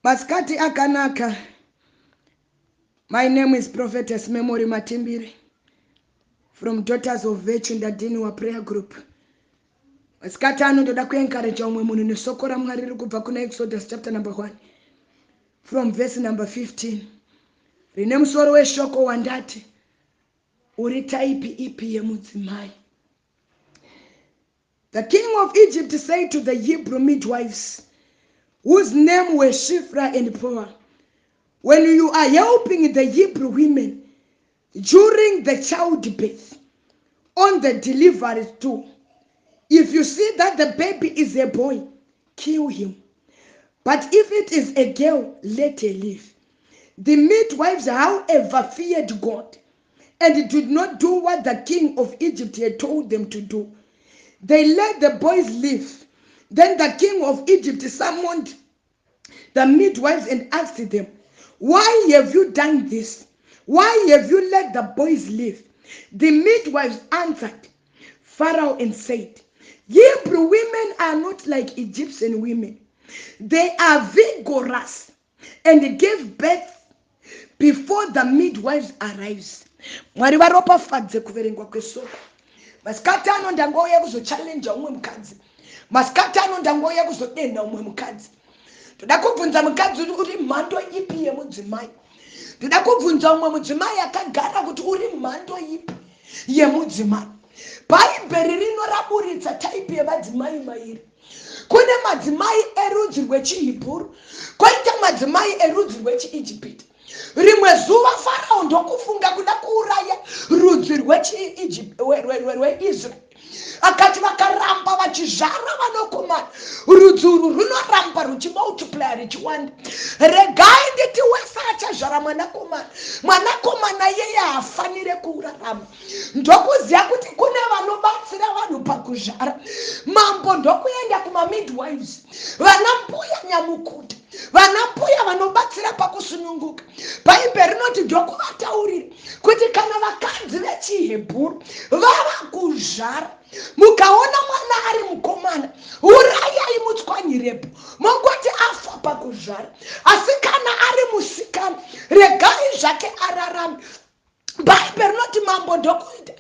Maskati akanaka. My name is Prophetess Memory Matimbire from Daughters of Virtue Ndadiniwa Prayer Group. Maskati ano ndoda kuencourage umwe munhu nesoko raMwari riri kubva kuna Exodus chapter number 1 from verse number 15. Rine musoro weshoko wandati uri type ipi yeMudzimai. The king of Egypt said to the Hebrew midwives, whose name were Shiphrah and Puah, when you are helping the Hebrew women during the childbirth, on the delivery stool, if you see that the baby is a boy, kill him. But if it is a girl, let her live. The midwives, however, feared God and did not do what the king of Egypt had told them to do. They let the boys live. Then the king of Egypt summoned the midwives and asked them, why have you done this? Why have you let the boys live? The midwives answered Pharaoh and said, Hebrew women are not like Egyptian women. They are vigorous and give birth before the midwives arrives. Mwari varopafadze kuverengwa kwesoko. Masikati ano ndangouya kuzochallenge umwe mukadzi. Masikati ano ndangouya kuzodenda umwe mukadzi. Toda kubvunza mukadzi uri mhando ipi yemudzimai. Toda kubvunza umwe mudzimai akagara kuti uri mhando ipi yemudzimai. Bhaibheri rinoraburitsa type yemadzimai mairi. Kune madzimai erudzi rwechiHebheru, koita madzimai erudzi rwechiIjipita. Rimwe zuva Farao ndokufunga kuda kuuraya rudzi rweIsraeri. Akati vakaramba vachizvara vanokomana, rudzi urwu runoramba ruchimultiply ruchiwanda. Regai nditi wese achazvara mwanakomana yeye haafanire kurarama. Ndokuziva kuti kune vanobatsira vanhu pakuzvara. Mambo ndokuenda kumamidwives, vanambuya nyamukuta, vanambuya vanobatsira pakusununguka. Bhaibheri rinoti ndokuvataurira kuti kana vakadzi vechiHebheru vava kuzvara, mukaona mwana ari mukomana, urayai mutswanyirepo, mongoti afa pakuzvara. Asi kana ari musikana, regai zvake ararame. Bhaibheri rinoti mambo ndokuita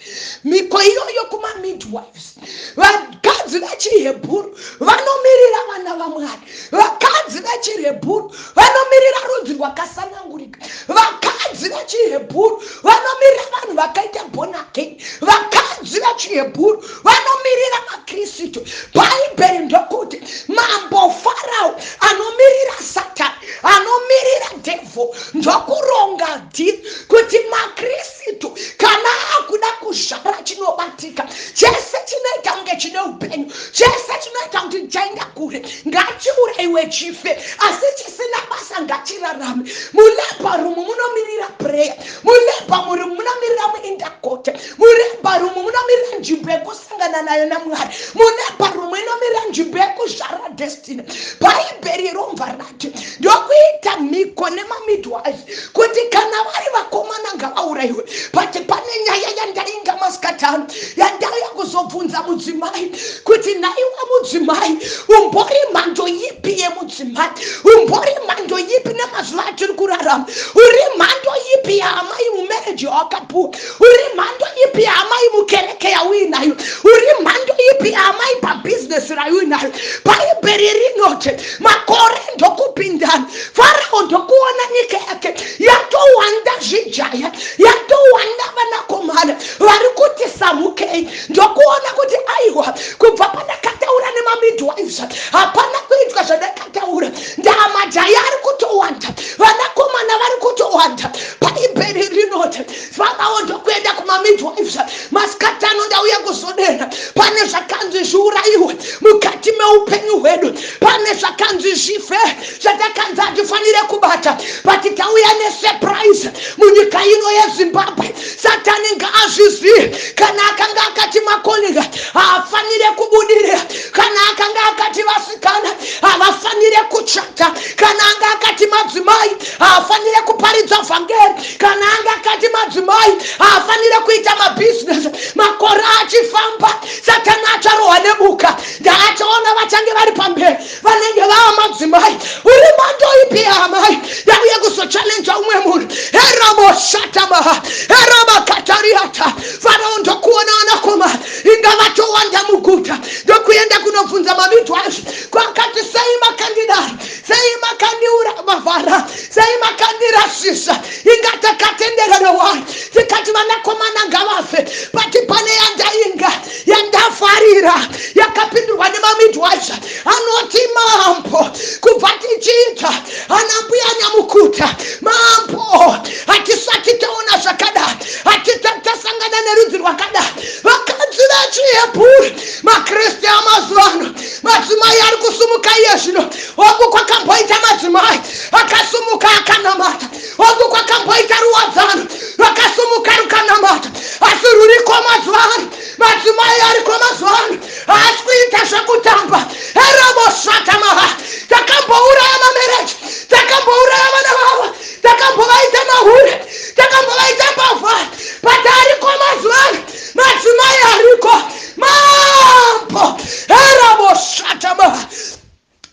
miko iyoyo kumamidwives. Vakadzi vechiHebheru vanomirira vana vaMwari. Vakadzi vechiHebheru vanomirira rudzi rwakasanangurika. Vakadzi vechiHebheru vanomirira vanhu vakaita born again. Vakadzi vechiHebheru vanomirira vaKristu. Bhaibheri ndokuti mambo Farao anomirira Satani, anomirira devil, ndokuronga dhiri kuti maKristu kana akuda kuzvara chinobatika, chese chinoita kunge chine upenyu, chese chinoita kuti chaenda kure, ngachiurayiwe chife, asi chisina basa ngachirarame. Muleba rumu munomirira prayer, muleba rumu munomirira muintercourt, muleba rumu munomirira nzvimbo yekusangana nayo naMwari, muleba rumu inomirira nzvimbo yekuzvara destiny. Bhaibheri romva rati ndokuita miko nemamidwives kuti kana vari vakomana ngavaurayiwe. But pane nyaya yandainga masikatano yandauya kuzobvunza mudzimai kuti naiwe mudzimai, umbori mhando ipi yemudzimai? Umbori mhando ipi nemazuva atiri kurarama? Uri mhando ipi yaamai mumarriage wakapuwa? Uri mhando ipi yaamai mukereke yauinayo? Uri mhando ipi yaamai pabusiness rauinayo? Bhaibheri rinoti makore ndokupindana, Farao ndokuona nyika yake yatowanda zvijaya, yatowanda vanakomana vari kuti samukei. Ndokuona kuti aiwa, kubva pandakataura nemamidwives hapana kuitwa zvandakataura. Ndamajaya ari kutowanda, vanakomana vari kutowanda. Bhaibheri rinoti Farao ndokuenda kumamidwives. Masikatano ndauya kuzodera, pane zvakanzi zviurayiwe mukati meupenyu hwedu, pane zvakanzi zvife zvatakanzi hatifanire kubata. But tauya nesurprise munyika ino yeZimbabwe. Satani ngaazvizive kana akanga akati makolega haafanire kubudirira, kana akanga akati vasikana havafanire kuchata, kana anga akati madzimai haafanire kuparidza vhangeri, kana anga akati madzimai haafanire kuita mabhizinesi. Makore achifamba Satani acharohwa nebuka, ndaachaona vachange vari pamberi vanenge vava madzimai. Uri mando ipi amai yauye kuzochallenja umwe munhu? Eraboshatamaha erabakatariata Farao ndokuona vanakomana inga vatowanda muguta, ndokuenda kunobvunza mamidwives kwakati sei makandidaro, sei makandiura mavhara, sei makandirasisa, inga takatendera newari tikati vanakomana ngavafe, pati pane yandainga yandafarira yakapindurwa nemamidwives anoti mambo kubva tichiita anambuya nyamukuta mambo hatisati taona zvakadai, hatitasangana nerudzi rwakadai. Vakadzi vechiHebheru, maKristu amazuva ano, madzimai ari kusumuka iye zvino. Oku kwakamboita madzimai akasumuka akanamata, oku kwakamboita ruwadzano vakasumuka rukanamata, asi ruriko mazuva ano, madzimai ariko mazuva ano haasi kuita zvekutamba. Eraboshatamaha takambouraya mamereji, takambouraya vana vavo, takambovaita mahure, takambovaita mbavha, but ariko mazuva ano madzimai ariko mambo. Eraboshatamaha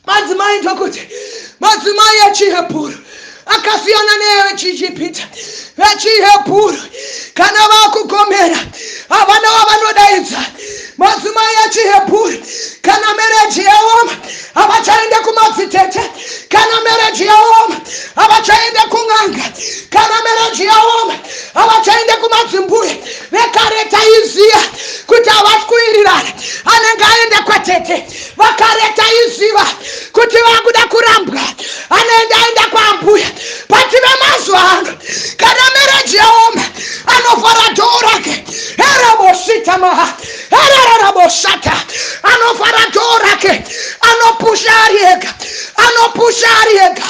madzimai ndokuti madzimai echiHebheru akasiyana nevechiIjipita. VechiHebheru kana vakugomera havana wavanodaidza. Madzimai echiHebheru kana mereji yaoma havachaende kumadzitete, kana mereji yaoma havachaende kun'anga, kana mereji yaoma havachaende kumadzimbuya. Vekare taiziva kuti havasi kuwirirana, anenge aende kwatete. Vakare taiziva kuti vakuda kurambwa, anoenda aenda kwambuya. But vemazuva ano kana mereji yaoma anovhara dhoo rake. Eraboshitamaha eraraboshata anovhara dhoo rake, anopusha ari ega, anopusha ari ega.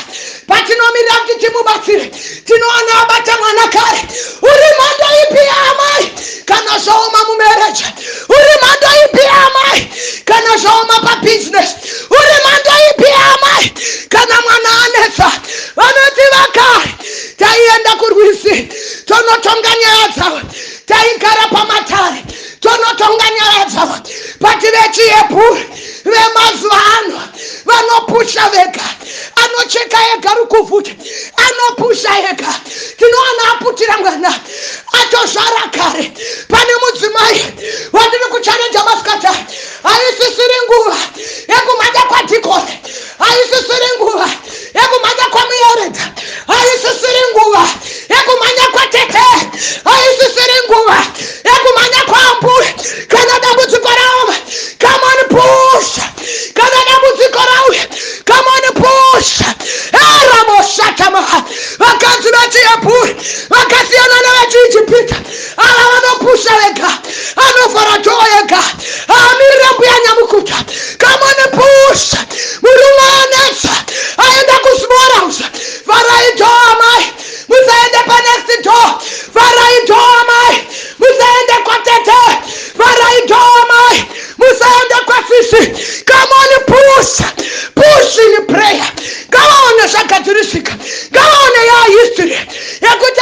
Patinomirira kuti timubatsire, tinoona abata mwana kare. Uri mando ipi amai kana zvaoma mumereji? Uri mando ipi amai kana zvaoma pabusiness? Uri mando ipi amai kana mwana anetsa? Vanoti vakare taienda kurwisi tonotonga nyaya dzavo, taigara pamatare tonotonga nyaya dzavo. But vechiHebheru vemazuva ano vanopusha vega, anocheka ega rukuvhuta, anopusha ega. Tinoona aputira mwana atozvara kare. Pane mudzimai wandiri kuchalenja masikata, haisisiri nguva yekumhanya kwadhikoni, haisisiri nguva yekumhanya kwamuyeredza, haisisiri nguva yekumhanya kwatete, haisisiri nguva yekumhanya kwambuya. Kana dambudziko raoma, come on push. Kana dambudziko rauya, come on push. Eraboshatamaha vakadzi vechiHebheru vakasiyana nevechiIjipita. Ava vanopusha vega, anovhara dhoo ega, haamirire mbuya nyamukuta. Come on push. Murume anetsa aenda kusmall house, vharai dhoo amai, musaende panext door, vharai dhoo amai, musaende kwatete, vharai dhoo amai, musaende kwasisi. Come on push, push in prayer. Ngavaone zvagadzirisika, ngavaone ya history yekuti